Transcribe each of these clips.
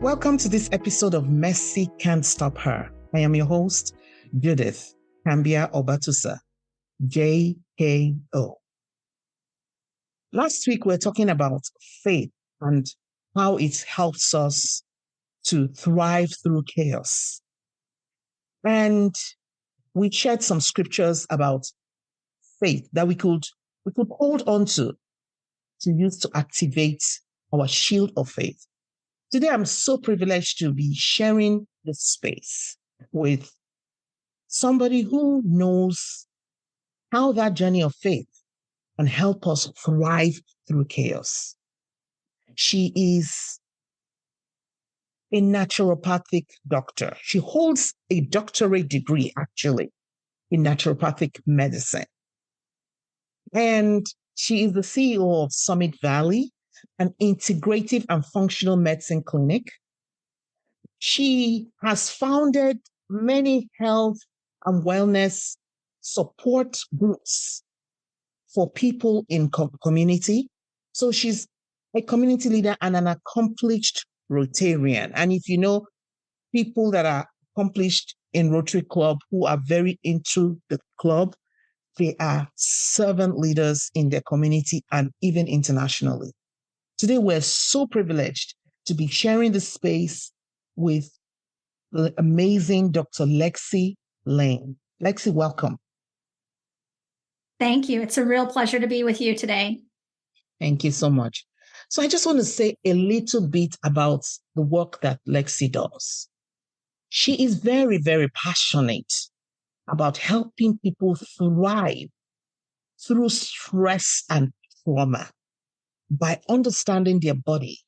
Welcome to this episode of Mercy Can't Stop Her. I am your host, Judith Kambia Obatusa, JKO. Last week, we were talking about faith and how it helps us to thrive through chaos. And we shared some scriptures about faith that we could hold on to use to activate our shield of faith. Today, I'm so privileged to be sharing this space with somebody who knows how that journey of faith can help us thrive through chaos. She is a naturopathic doctor. She holds a doctorate degree, actually, in naturopathic medicine. And she is the CEO of Summit Valley, an integrative and functional medicine clinic. She has founded many health and wellness support groups for people in community. So she's a community leader and an accomplished Rotarian. And if you know people that are accomplished in Rotary Club who are very into the club, they are servant leaders in their community and even internationally. Today, we're so privileged to be sharing this space with the amazing Dr. Lexi Lane. Lexi, welcome. Thank you. It's a real pleasure to be with you today. Thank you so much. So I just want to say a little bit about the work that Lexi does. She is very, very passionate about helping people thrive through stress and trauma by understanding their body,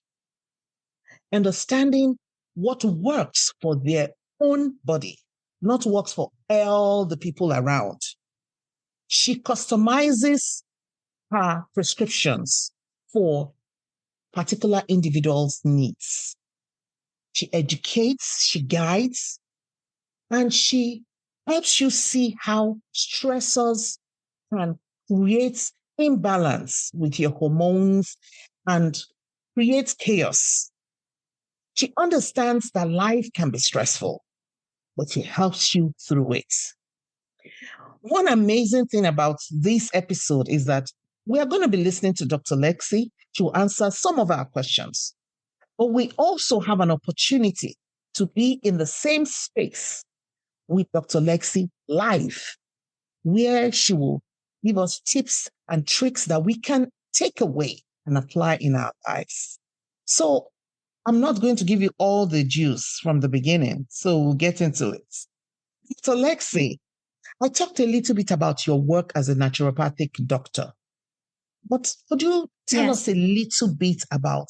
understanding what works for their own body, not works for all the people around. She customizes her prescriptions for particular individuals' needs. She educates, she guides, and she helps you see how stressors can create imbalance with your hormones and create chaos. She understands that life can be stressful, but she helps you through it. One amazing thing about this episode is that we are going to be listening to Dr. Lexi. She will answer some of our questions. But we also have an opportunity to be in the same space with Dr. Lexi live, where she will give us tips and tricks that we can take away and apply in our lives. So I'm not going to give you all the juice from the beginning, so we'll get into it. Dr. Lexi, I talked a little bit about your work as a naturopathic doctor, but could you tell us a little bit about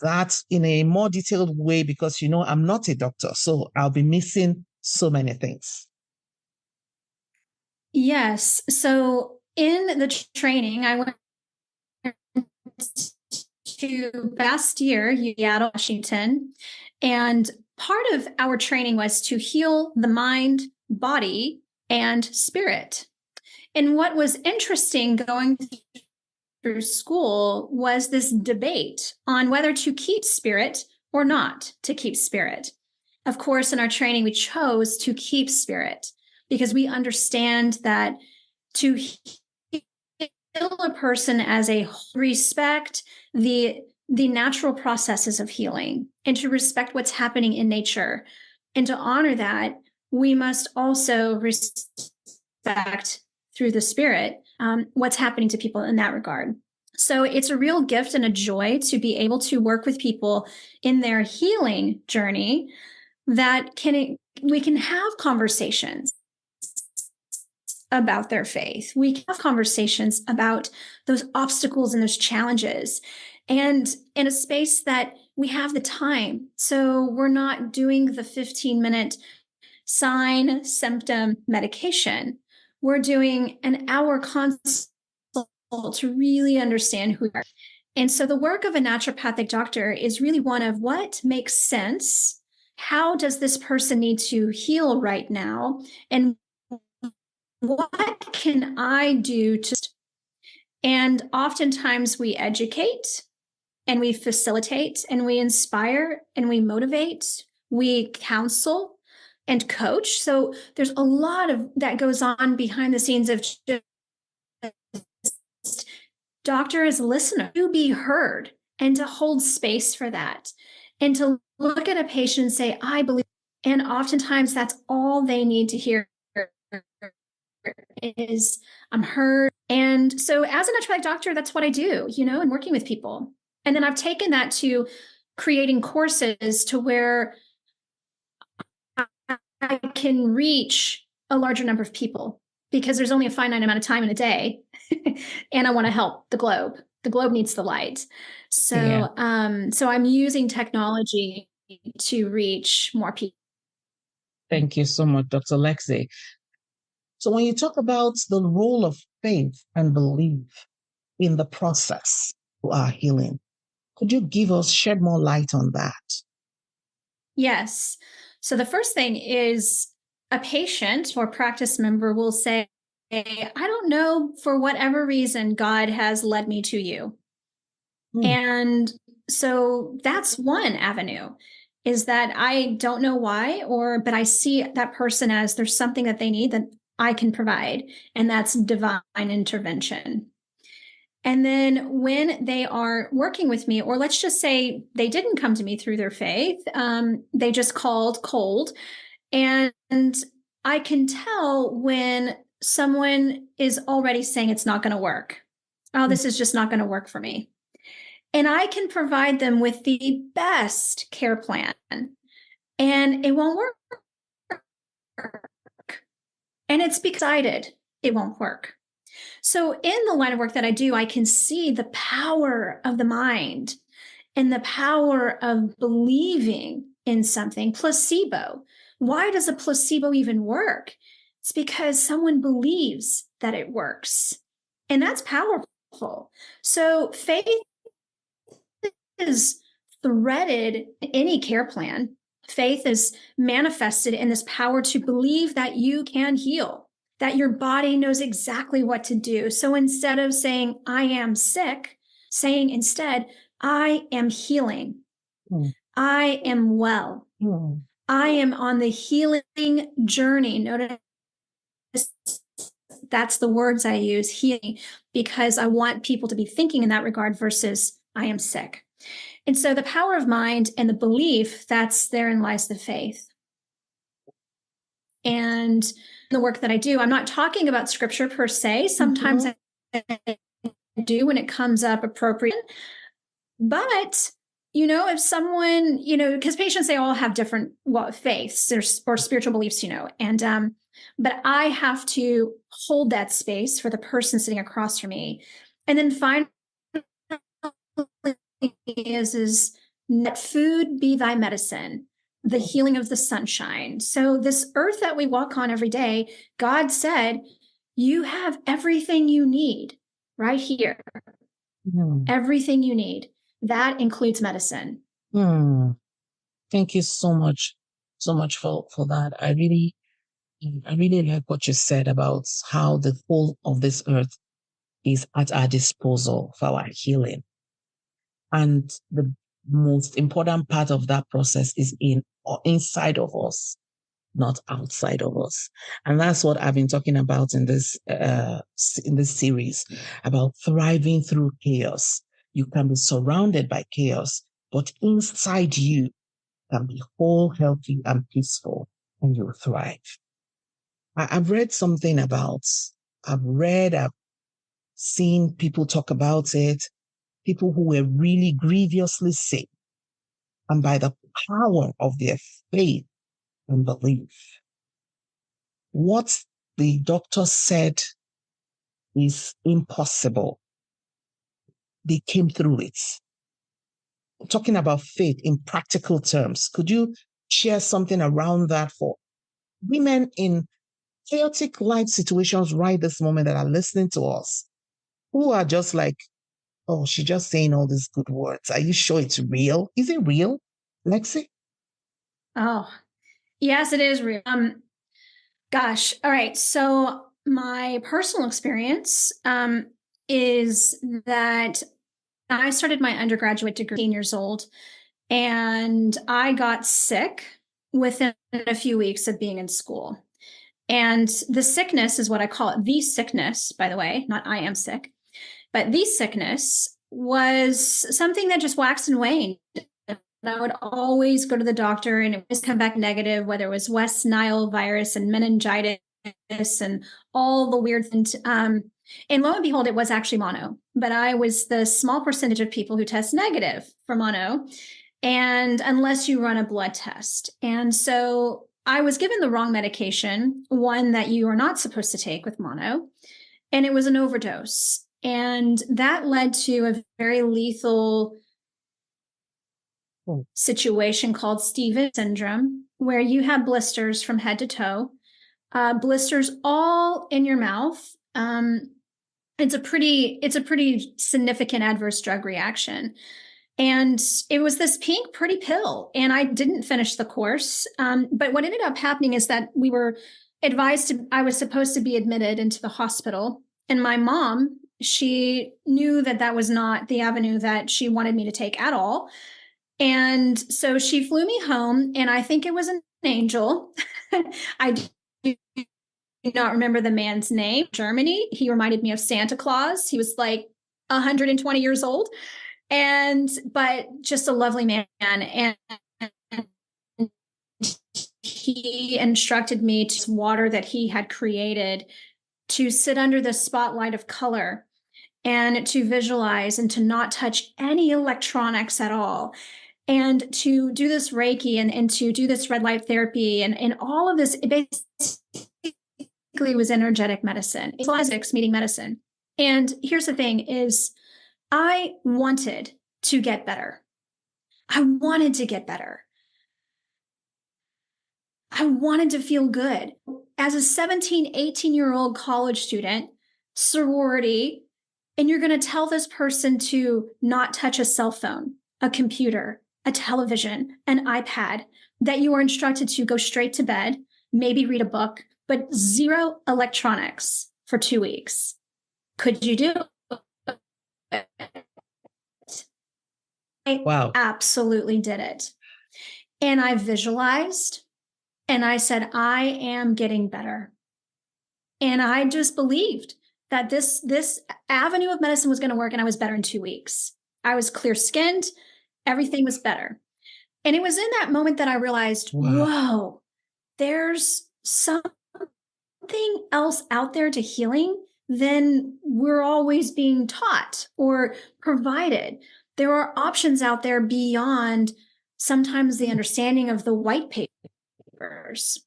that in a more detailed way? Because, you know, I'm not a doctor, so I'll be missing so many things. Yes. So in the training, I went to Bastyr, Seattle, Washington, and part of our training was to heal the mind, body, and spirit. And what was interesting going through school was this debate on whether to keep spirit or not to keep spirit. Of course, in our training, we chose to keep spirit because we understand that to heal a person as a respect the natural processes of healing and to respect what's happening in nature. And to honor that, we must also respect through the spirit what's happening to people in that regard. So it's a real gift and a joy to be able to work with people in their healing journey that we can have conversations about their faith. We can have conversations about those obstacles and those challenges, and in a space that we have the time. So we're not doing the 15-minute sign, symptom, medication. We're doing an hour consult to really understand who we are. And so the work of a naturopathic doctor is really one of what makes sense. How does this person need to heal right now? And what can I do to? And oftentimes we educate and we facilitate and we inspire and we motivate, we counsel and coach. So there's a lot of that goes on behind the scenes of just doctor as a listener, to be heard and to hold space for that and to look at a patient and say, I believe. And oftentimes that's all they need to hear is I'm heard. And so as a naturopathic doctor, that's what I do, and working with people. And then I've taken that to creating courses to where I can reach a larger number of people because there's only a finite amount of time in a day. And I want to help the globe. The globe needs the light. So, so I'm using technology to reach more people. Thank you so much, Dr. Lexi. So when you talk about the role of faith and belief in the process to our healing, could you shed more light on that? Yes. So the first thing is a patient or practice member will say, I don't know, for whatever reason, God has led me to you. And so that's one avenue, is that I don't know why, but I see that person as there's something that they need that I can provide, and that's divine intervention. And then when they are working with me, or let's just say they didn't come to me through their faith, they just called cold, and I can tell when someone is already saying it's not going to work. Oh, this is just not going to work for me. And I can provide them with the best care plan, and it won't work. And it's because it won't work. So in the line of work that I do, I can see the power of the mind and the power of believing in something. Placebo. Why does a placebo even work? It's because someone believes that it works. And that's powerful. So faith is threaded in any care plan. Faith is manifested in this power to believe that you can heal, that your body knows exactly what to do. So instead of saying, I am sick, saying instead, I am healing. I am well. I am on the healing journey. Notice that's the words I use, healing, because I want people to be thinking in that regard versus I am sick. And so the power of mind and the belief, therein lies the faith. And the work that I do, I'm not talking about scripture per se. Sometimes I do when it comes up appropriate. But, if someone, because patients, they all have different faiths or spiritual beliefs, and, but I have to hold that space for the person sitting across from me. And then finally is let food be thy medicine, the healing of the sunshine. So this earth that we walk on every day, God said, you have everything you need right here. Everything you need. That includes medicine. Thank you so much for that. I really like what you said about how the whole of this earth is at our disposal for our healing. And the most important part of that process is inside of us, not outside of us. And that's what I've been talking about in this series, about thriving through chaos. You can be surrounded by chaos, but inside you can be whole, healthy, and peaceful, and you'll thrive. I've read something I've seen people talk about it, people who were really grievously sick, and by the power of their faith and belief, what the doctor said is impossible, they came through it. Talking about faith in practical terms, could you share something around that for women in chaotic life situations right this moment that are listening to us, who are just like, oh, she's just saying all these good words. Are you sure it's real? Is it real, Lexi? Oh, yes, it is real. Gosh. All right. So my personal experience is that I started my undergraduate degree 18 years old, and I got sick within a few weeks of being in school. And the sickness is what I call it. The sickness, by the way, not I am sick, but the sickness was something that just waxed and waned. And I would always go to the doctor and it would come back negative, whether it was West Nile virus and meningitis and all the weird things. And lo and behold, it was actually mono, but I was the small percentage of people who test negative for mono. And unless you run a blood test. And so I was given the wrong medication, one that you are not supposed to take with mono, and it was an overdose. And that led to a very lethal situation called Stevens syndrome, where you have blisters from head to toe, blisters all in your mouth. It's a pretty significant adverse drug reaction. And it was this pink pretty pill. And I didn't finish the course. But what ended up happening is that we were advised I was supposed to be admitted into the hospital. And my mom, she knew that that was not the avenue that she wanted me to take at all. And so she flew me home, and I think it was an angel. I do not remember the man's name. Germany. He reminded me of Santa Claus. He was like 120 years old. But just a lovely man. And he instructed me to water that he had created to sit under the spotlight of color and to visualize and to not touch any electronics at all. And to do this Reiki and to do this red light therapy and all of this, it basically was energetic medicine. It's physics meeting medicine. And here's the thing is, I wanted to get better. I wanted to get better. I wanted to feel good. As a 17, 18-year-old college student, sorority, and you're going to tell this person to not touch a cell phone, a computer, a television, an iPad, that you are instructed to go straight to bed, maybe read a book, but zero electronics for 2 weeks. Could you do it? I absolutely did it. And I visualized and I said, I am getting better. And I just believed that this avenue of medicine was going to work, and I was better in 2 weeks. I was clear skinned. Everything was better. And it was in that moment that I realized, whoa, there's something else out there to healing than we're always being taught or provided. There are options out there beyond sometimes the understanding of the white papers.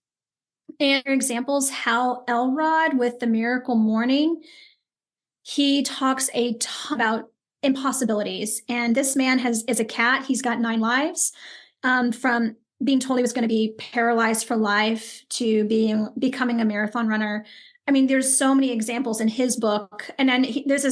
And examples, Hal Elrod with the Miracle Morning, he talks a ton about impossibilities. And this man is a cat. He's got 9 lives, from being told he was going to be paralyzed for life to becoming a marathon runner. I mean, there's so many examples in his book. And then this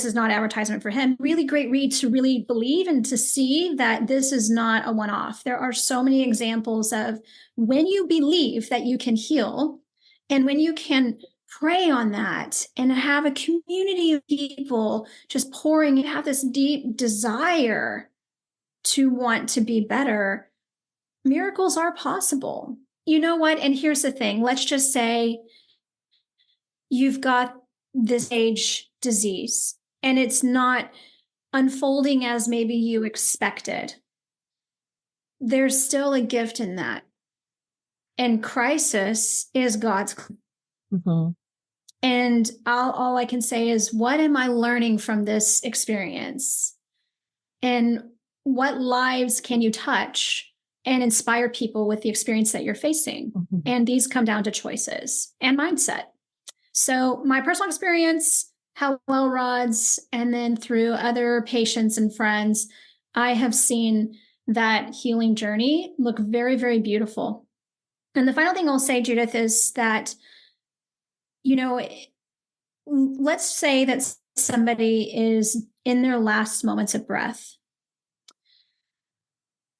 is not advertisement for him. Really great read to really believe and to see that this is not a one-off. There are so many examples of when you believe that you can heal, and when you can pray on that and have a community of people just pouring and have this deep desire to want to be better, miracles are possible. You know what? And here's the thing. Let's just say you've got this age disease and it's not unfolding as maybe you expected. There's still a gift in that. And crisis is God's. Mm-hmm. And all I can say is, what am I learning from this experience? And what lives can you touch and inspire people with the experience that you're facing? Mm-hmm. And these come down to choices and mindset. So my personal experience, Hal Elrod's, and then through other patients and friends, I have seen that healing journey look very, very beautiful. And the final thing I'll say, Judith, is that, let's say that somebody is in their last moments of breath.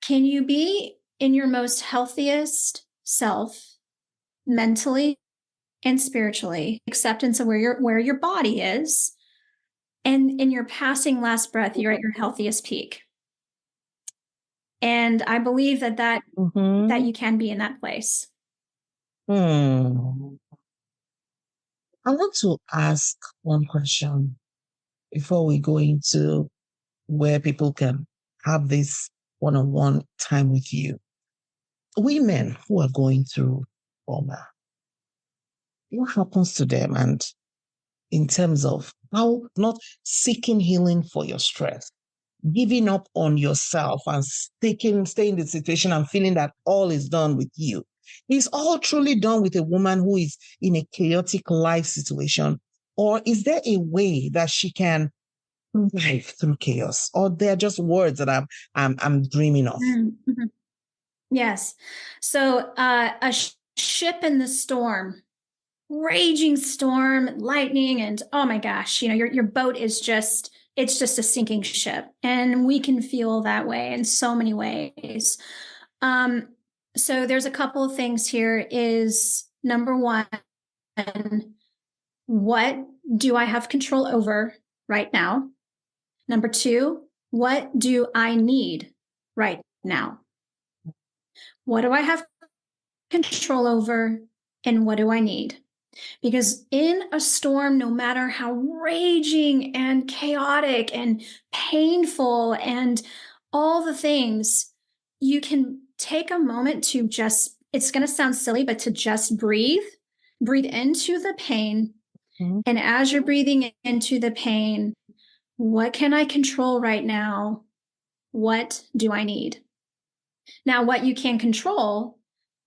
Can you be in your most healthiest self, mentally and spiritually, acceptance of where your body is, And in your passing last breath, you're at your healthiest peak. And I believe that you can be in that place. I want to ask one question before we go into where people can have this one-on-one time with you. Women who are going through trauma, what happens to them? And in terms of how not seeking healing for your stress, giving up on yourself and staying in the situation and feeling that all is done with you. Is all truly done with a woman who is in a chaotic life situation? Or is there a way that she can live through chaos? Or they're just words that I'm dreaming of? Mm-hmm. Yes. So a ship in the storm, raging storm, lightning, and oh my gosh, your boat is just a sinking ship, and we can feel that way in so many ways. So there's a couple of things here. Is number one, what do I have control over right now? Number two, what do I need right now? What do I have control over, and what do I need? Because in a storm, no matter how raging and chaotic and painful and all the things, you can take a moment to just, it's going to sound silly, but to just breathe into the pain. Mm-hmm. And as you're breathing into the pain, what can I control right now? What do I need? Now, what you can control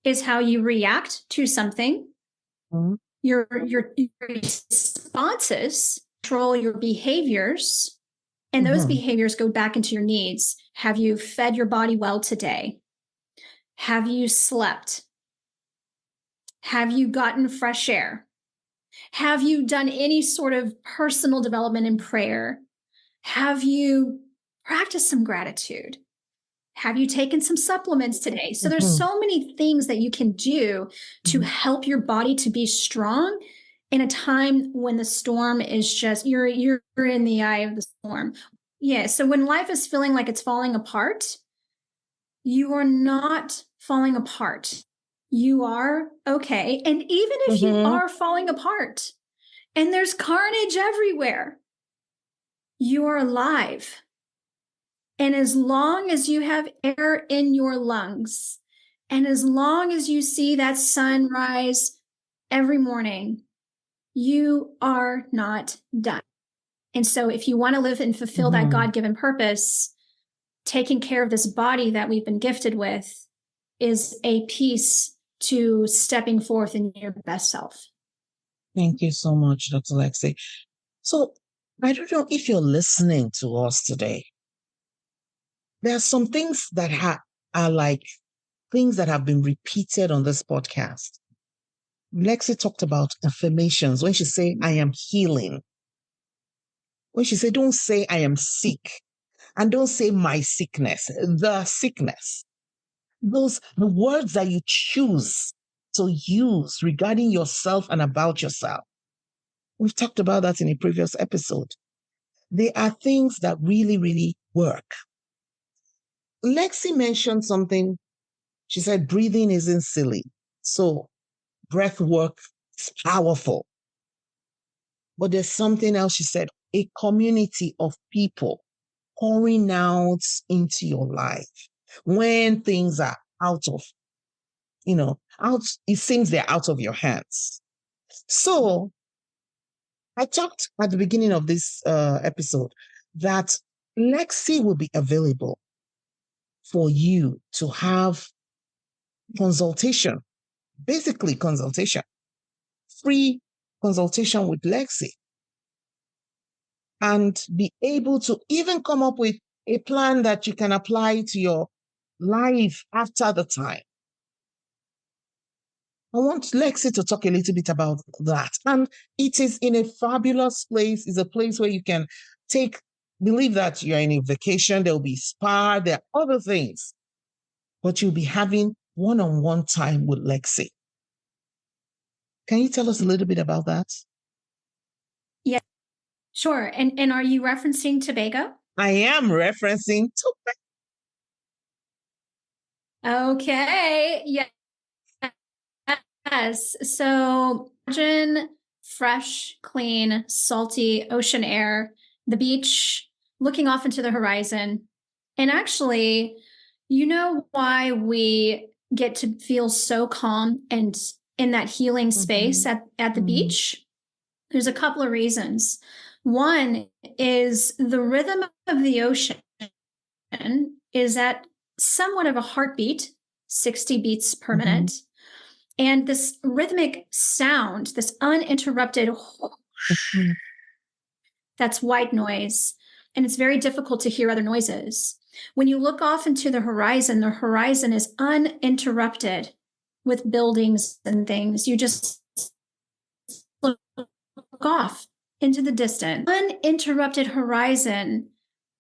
is how you react to something. Mm-hmm. Your responses control your behaviors, and those behaviors go back into your needs. Have you fed your body well today? Have you slept? Have you gotten fresh air? Have you done any sort of personal development in prayer? Have you practiced some gratitude? Have you taken some supplements today? So there's so many things that you can do to help your body to be strong in a time when the storm is just, you're in the eye of the storm. Yeah. So when life is feeling like it's falling apart, you are not falling apart. You are okay. And even if you are falling apart and there's carnage everywhere, you are alive. And as long as you have air in your lungs, and as long as you see that sunrise every morning, you are not done. And so if you want to live and fulfill that God-given purpose, taking care of this body that we've been gifted with is a piece to stepping forth in your best self. Thank you so much, Dr. Lexi. So I don't know if you're listening to us today. There are some things that are like things that have been repeated on this podcast. Lexi talked about affirmations. When she say, I am healing. When she say, don't say I am sick. And don't say my sickness, the sickness. The words that you choose to use regarding yourself and about yourself. We've talked about that in a previous episode. They are things that really, really work. Lexi mentioned something. She said, breathing isn't silly. So breath work is powerful. But there's something else she said, a community of people pouring out into your life when things are it seems they're out of your hands. So I talked at the beginning of this episode that Lexi will be available for you to have consultation, basically consultation, free consultation with Lexi, and be able to even come up with a plan that you can apply to your life after the time. I want Lexi to talk a little bit about that. And it is in a fabulous place. It's a place where you can believe that you're in a vacation. There'll be spa, there are other things. But you'll be having one-on-one time with Lexi. Can you tell us a little bit about that? Yeah, Sure. And are you referencing Tobago? I am referencing to. Okay. Yes. So imagine fresh, clean, salty ocean air, the beach, looking off into the horizon. And actually, you know why we get to feel so calm and in that healing space Mhm. at the Mhm. beach? There's a couple of reasons. One is the rhythm of the ocean is at somewhat of a heartbeat, 60 beats per Mhm. minute. And this rhythmic sound, this uninterrupted, Mhm. that's white noise. And it's very difficult to hear other noises. When you look off into the horizon is uninterrupted with buildings and things. You just look off into the distance. Uninterrupted horizon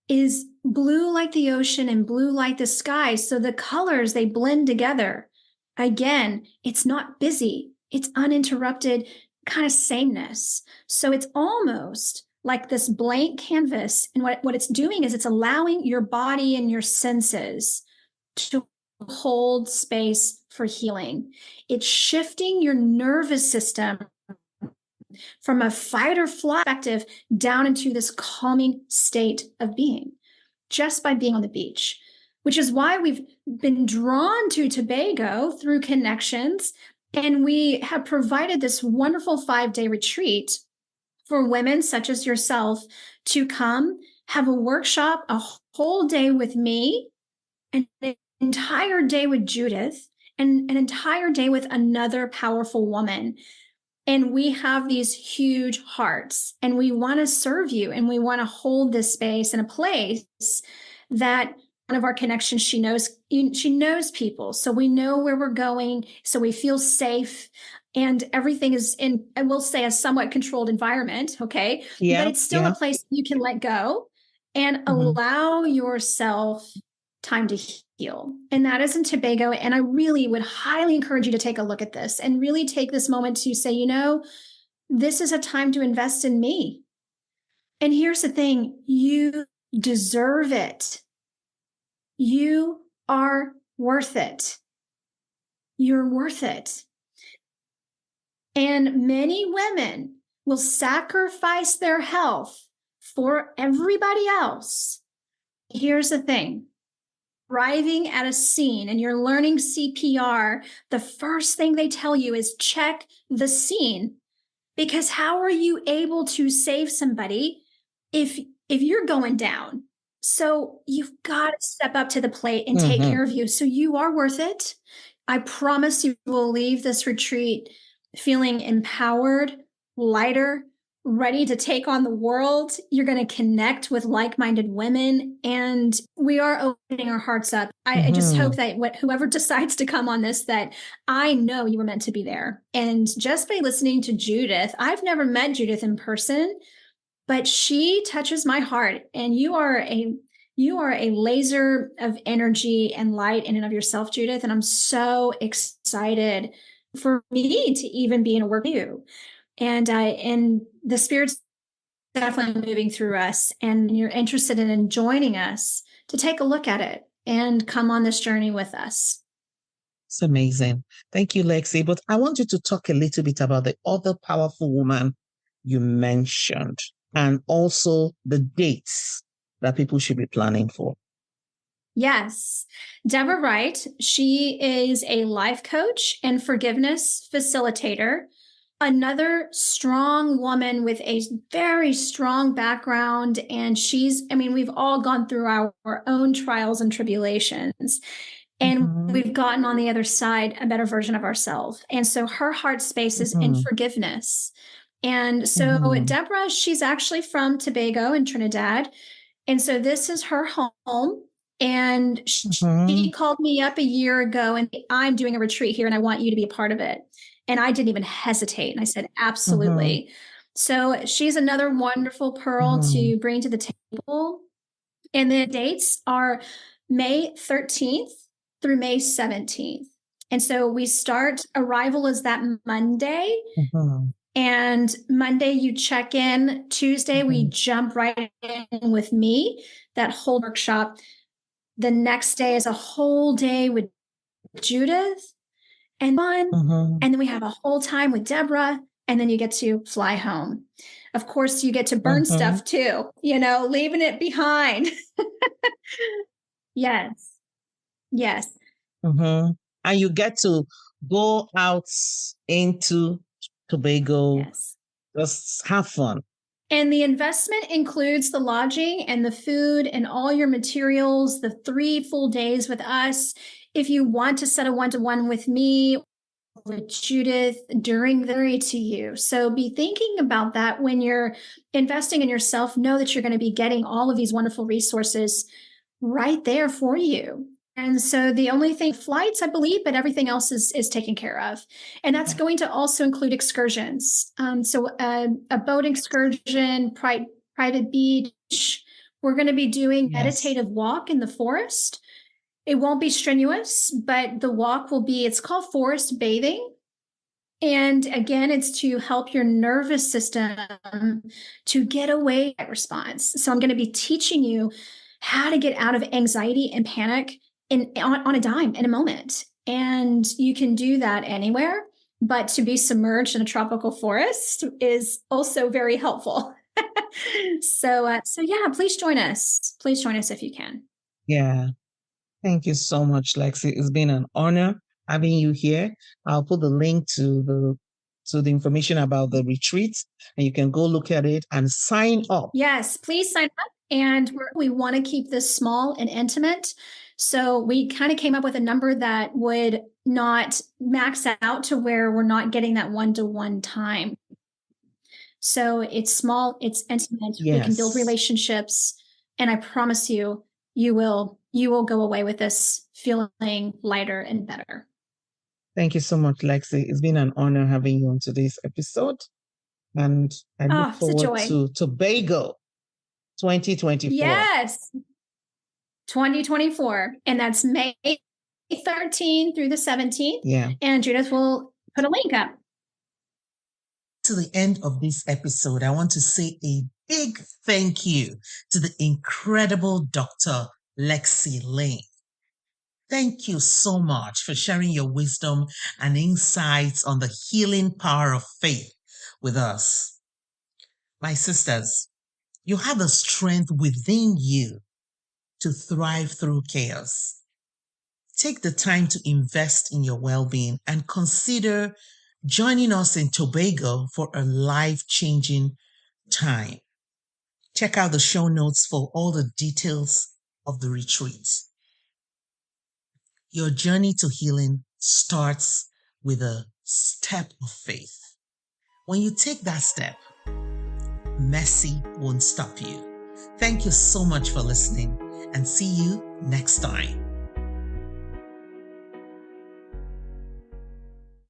is blue like the ocean and blue like the sky. So the colors, they blend together. Again, it's not busy, it's uninterrupted kind of sameness. So it's almost like this blank canvas. And what it's doing is it's allowing your body and your senses to hold space for healing. It's shifting your nervous system from a fight or flight perspective down into this calming state of being just by being on the beach, which is why we've been drawn to Tobago through connections. And we have provided this wonderful 5-day retreat for women such as yourself to come have a workshop, a whole day with me, an entire day with Judith, and an entire day with another powerful woman. And we have these huge hearts and we want to serve you and we want to hold this space in a place that one of our connections, she knows people. So we know where we're going. So we feel safe and everything is in, I will say, a somewhat controlled environment. Okay. But Yeah, it's still a yeah. place you can let go and Mhm. allow yourself time to heal. And that is in Tobago. And I really would highly encourage you to take a look at this and really take this moment to say, this is a time to invest in me. And here's the thing, you deserve it. You are worth it. You're worth it. And many women will sacrifice their health for everybody else. Here's the thing, arriving at a scene and you're learning CPR, the first thing they tell you is check the scene. Because how are you able to save somebody if you're going down? So you've got to step up to the plate and take Mhm. care of you. So you are worth it. I promise you will leave this retreat feeling empowered, lighter, ready to take on the world. You're going to connect with like-minded women and we are opening our hearts up. I just hope Mhm. that whoever decides to come on this, that I know you were meant to be there. And just by listening to Judith, I've never met Judith in person, but she touches my heart. And you are a laser of energy and light in and of yourself, Judith. And I'm so excited for me to even be in a work with you. And the spirit's definitely moving through us. And you're interested in joining us to take a look at it and come on this journey with us. It's amazing. Thank you, Lexi. But I want you to talk a little bit about the other powerful woman you mentioned and also the dates that people should be planning for. Yes. Deborah Wright, she is a life coach and forgiveness facilitator, another strong woman with a very strong background. And we've all gone through our own trials and tribulations. And Mhm. we've gotten on the other side a better version of ourselves. And so her heart space is in Mhm. forgiveness. And so Mhm. Deborah, she's actually from Tobago in Trinidad. And so this is her home. And she Mhm. called me up a year ago and I'm doing a retreat here and I want you to be a part of it. And I didn't even hesitate. And I said, Mhm. absolutely. So she's another wonderful pearl Mhm. to bring to the table. And the dates are May 13th through May 17th. And so we start, arrival is that Monday. Mhm. And Monday, you check in. Tuesday, we jump right in with me, that whole workshop. The next day is a whole day with Judith and then we have a whole time with Deborah, and then you get to fly home. Of course, you get to burn stuff too, leaving it behind. Yes. Yes. And you get to go out into Tobago. Yes. Just have fun. And the investment includes the lodging and the food and all your materials, the 3 full days with us. If you want to set a one-to-one with me, with Judith during the to you. So be thinking about that when you're investing in yourself. Know that you're going to be getting all of these wonderful resources right there for you. And so the only thing, flights, I believe, but everything else is taken care of. And that's going to also include excursions. So a boat excursion, private beach. We're going to be doing meditative walk in the forest. It won't be strenuous, but the walk will be, it's called forest bathing. And again, it's to help your nervous system to get away from response. So I'm going to be teaching you how to get out of anxiety and panic on a dime, in a moment. And you can do that anywhere, but to be submerged in a tropical forest is also very helpful. So yeah, please join us. Please join us if you can. Yeah. Thank you so much, Lexi. It's been an honor having you here. I'll put the link to the information about the retreat, and you can go look at it and sign up. Yes, please sign up. And we want to keep this small and intimate. So we kind of came up with a number that would not max out to where we're not getting that one-to-one time. So it's small, it's intimate. Yes. We can build relationships. And I promise you, you will go away with this feeling lighter and better. Thank you so much, Lexi. It's been an honor having you on today's episode. And I look forward to Tobago 2024. Yes, 2024. And that's May 13th through the 17th. Yeah. And Judith will put a link up. To the end of this episode, I want to say a big thank you to the incredible Dr. Lexi Lane. Thank you so much for sharing your wisdom and insights on the healing power of faith with us. My sisters, you have the strength within you to thrive through chaos. Take the time to invest in your well-being and consider joining us in Tobago for a life-changing time. Check out the show notes for all the details of the retreat. Your journey to healing starts with a step of faith. When you take that step, mercy won't stop you. Thank you so much for listening, and see you next time.